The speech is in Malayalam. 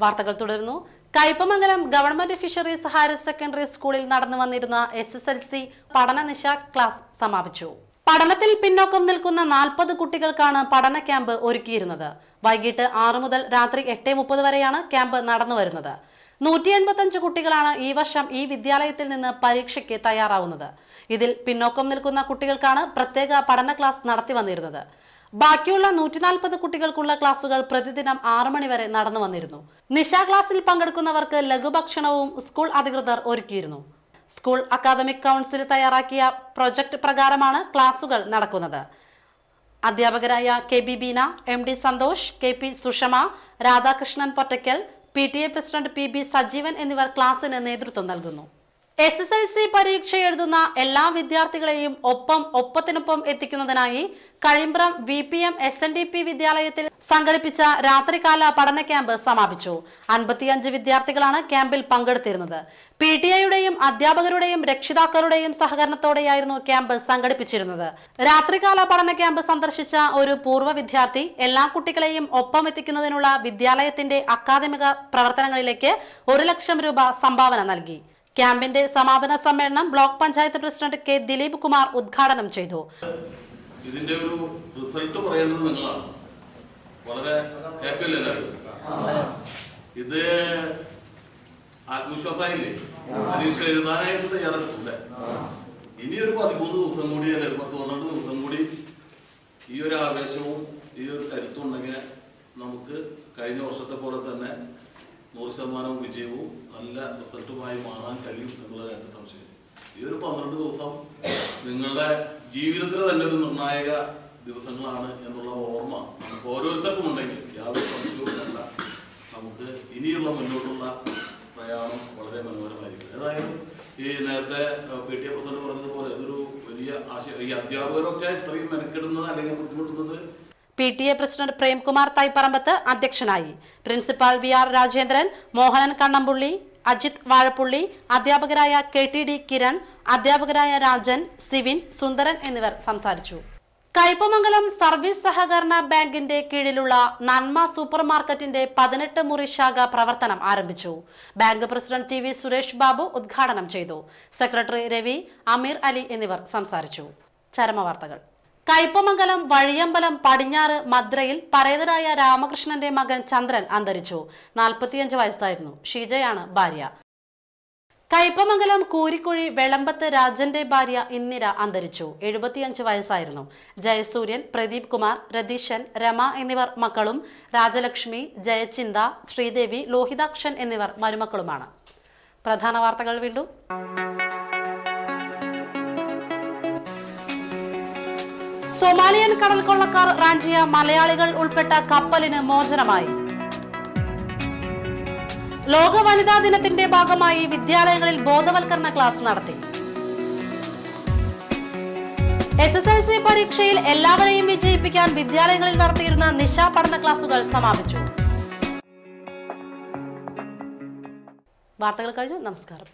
വാർത്തകൾ തുടരുന്നു. Kaipamangalam government fisheries higher secondary സ്കൂളിൽ നടന്നു വന്നിരുന്ന SSLC പഠനനിശ ക്ലാസ് സമാപിച്ചു. പഠനത്തിൽ പിന്നോക്കം നിൽക്കുന്ന 40 കുട്ടികൾക്കാണ് പഠന ക്യാമ്പ് ഒരുക്കിയിരുന്നത്. വൈകിട്ട് 6 മുതൽ രാത്രി 8:30 വരെയാണ് ക്യാമ്പ് നടന്നു വരുന്നത്. 185 കുട്ടികളാണ് ഈ വർഷം ഈ വിദ്യാലയത്തിൽ നിന്ന് പരീക്ഷയ്ക്ക് തയ്യാറാവുന്നത്. ഇതിൽ പിന്നോക്കം നിൽക്കുന്ന കുട്ടികൾക്കാണ് പ്രത്യേക പഠന ക്ലാസ് നടത്തി വന്നിരുന്നത്. ബാക്കിയുള്ള 140 കുട്ടികൾക്കുള്ള ക്ലാസുകൾ പ്രതിദിനം 6 മണി വരെ നടന്നു വന്നിരുന്നു. നിശാ ക്ലാസ്സിൽ പങ്കെടുക്കുന്നവർക്ക് ലഘുഭക്ഷണവും സ്കൂൾ അധികൃതർ ഒരുക്കിയിരുന്നു. സ്കൂൾ അക്കാദമിക് കൗൺസിൽ തയ്യാറാക്കിയ പ്രൊജക്ട് പ്രകാരമാണ് ക്ലാസുകൾ നടക്കുന്നത്. അധ്യാപകരായ KB Beena, MD Santhosh, KP Sushama, Radhakrishnan Pottakkal, PTA president PB Sajeevan എന്നിവർ ക്ലാസിന് നേതൃത്വം നൽകുന്നു. SSLC പരീക്ഷ എഴുതുന്ന എല്ലാ വിദ്യാർത്ഥികളെയും ഒപ്പത്തിനൊപ്പം എത്തിക്കുന്നതിനായി കഴിമ്പ്രം VPM SNDP വിദ്യാലയത്തിൽ സംഘടിപ്പിച്ച രാത്രികാല പഠന ക്യാമ്പ് സമാപിച്ചു. 55 വിദ്യാർത്ഥികളാണ് ക്യാമ്പിൽ പങ്കെടുത്തിരുന്നത്. PTA-യുടെയും അധ്യാപകരുടെയും രക്ഷിതാക്കളുടെയും സഹകരണത്തോടെയായിരുന്നു ക്യാമ്പ് സംഘടിപ്പിച്ചിരുന്നത്. രാത്രികാല പഠന ക്യാമ്പ് സന്ദർശിച്ച ഒരു പൂർവ്വ വിദ്യാർത്ഥി എല്ലാ കുട്ടികളെയും ഒപ്പം എത്തിക്കുന്നതിനുള്ള വിദ്യാലയത്തിന്റെ അക്കാദമിക പ്രവർത്തനങ്ങളിലേക്ക് 1 ലക്ഷം രൂപ സംഭാവന നൽകി. ക്യാമ്പിന്റെ സമാപന സമ്മേളനം block panchayat president K Dileep Kumar ഉദ്ഘാടനം ചെയ്തു. ഇതിന്റെ ഒരു റിസൾട്ട് പറയേണ്ടത് നിങ്ങളാണ്. വളരെ ഹാപ്പി അല്ലേ? ഇത് ആത്മവിശ്വാസമായില്ലേ? പരീക്ഷ എഴുതാനായിട്ട് തയ്യാറെടുത്തില്ലേ? ഇനി ഒരു 13 ദിവസം കൂടി, അല്ലെ 12 ദിവസം കൂടി ഈ ഒരു ആവേശവും ഈ ഒരു കരുത്തും ഉണ്ടെങ്കിൽ നമുക്ക് കഴിഞ്ഞ വർഷത്തെ പോലെ തന്നെ 100% വിജയവും നല്ല റിസൾട്ടുമായി മാറാൻ കഴിയും എന്നുള്ള കാര്യത്തിൽ സംശയം. ഈ ഒരു 12 ദിവസം നിങ്ങളുടെ ജീവിതത്തിൽ തന്നെ ഒരു നിർണായക ദിവസങ്ങളാണ് എന്നുള്ള ഓർമ്മ നമുക്ക് ഓരോരുത്തർക്കും ഉണ്ടെങ്കിൽ യാതൊരു സംശയവുമല്ല, നമുക്ക് ഇനിയുള്ള മുന്നോട്ടുള്ള പ്രയാണം വളരെ മനോഹരമായിരിക്കും. ഏതായാലും ഈ നേരത്തെ PTA പ്രസിഡന്റ് പറഞ്ഞതുപോലെ ഇതൊരു വലിയ ആശയം. ഈ അധ്യാപകരൊക്കെ ഇത്രയും മെനക്കെടുന്നത് അല്ലെങ്കിൽ ബുദ്ധിമുട്ടുന്നത് PTA പ്രസിഡന്റ് പ്രേംകുമാർ തൈപ്പറമ്പത്ത് അധ്യക്ഷനായി. പ്രിൻസിപ്പാൾ VR രാജേന്ദ്രൻ, മോഹനൻ കണ്ണമ്പുള്ളി, അജിത് വാഴപ്പുള്ളി, അധ്യാപകരായ KTD കിരൺ, അധ്യാപകരായ രാജൻ, സിവിൻ, സുന്ദരൻ എന്നിവർ സംസാരിച്ചു. കയ്പമംഗലം സർവീസ് സഹകരണ ബാങ്കിന്റെ കീഴിലുള്ള നന്മ സൂപ്പർ മാർക്കറ്റിന്റെ 18 മുറി ശാഖ പ്രവർത്തനം ആരംഭിച്ചു. Bank president TV Suresh Babu ഉദ്ഘാടനം ചെയ്തു. സെക്രട്ടറി രവി, അമീർ അലി എന്നിവർ സംസാരിച്ചു. ചരമവാർത്തകൾ. കയ്പമംഗലം വഴിയമ്പലം പടിഞ്ഞാറ് മദ്രയിൽ പരേതരായ രാമകൃഷ്ണന്റെ മകൻ ചന്ദ്രൻ അന്തരിച്ചു. 45 വയസ്സായിരുന്നു. ഷീജയാണ് ഭാര്യ. കയ്പമംഗലം കൂരിക്കുഴി വെളമ്പത്ത് രാജന്റെ ഭാര്യ ഇന്ദിര അന്തരിച്ചു. 75 വയസ്സായിരുന്നു. ജയസൂര്യൻ, പ്രദീപ് കുമാർ, രതീശൻ, രമ എന്നിവർ മക്കളും രാജലക്ഷ്മി, ജയചിന്ത, ശ്രീദേവി, ലോഹിതാക്ഷൻ എന്നിവർ മരുമക്കളുമാണ്. പ്രധാന വാർത്തകൾ വീണ്ടും. സൊമാലിയൻ കടൽ കൊള്ളക്കാർ റാഞ്ചിയ മലയാളികൾ ഉൾപ്പെട്ട കപ്പലിന് മോചനമായി. ലോക വനിതാ ദിനത്തിന്റെ ഭാഗമായി വിദ്യാലയങ്ങളിൽ ബോധവൽക്കരണ ക്ലാസ് നടത്തി. SSLC പരീക്ഷയിൽ എല്ലാവരെയും വിജയിപ്പിക്കാൻ വിദ്യാലയങ്ങളിൽ നടത്തിയിരുന്ന നിശാ പഠന ക്ലാസുകൾ സമാപിച്ചു. വാർത്തകൾ കഴിഞ്ഞു. നമസ്കാരം.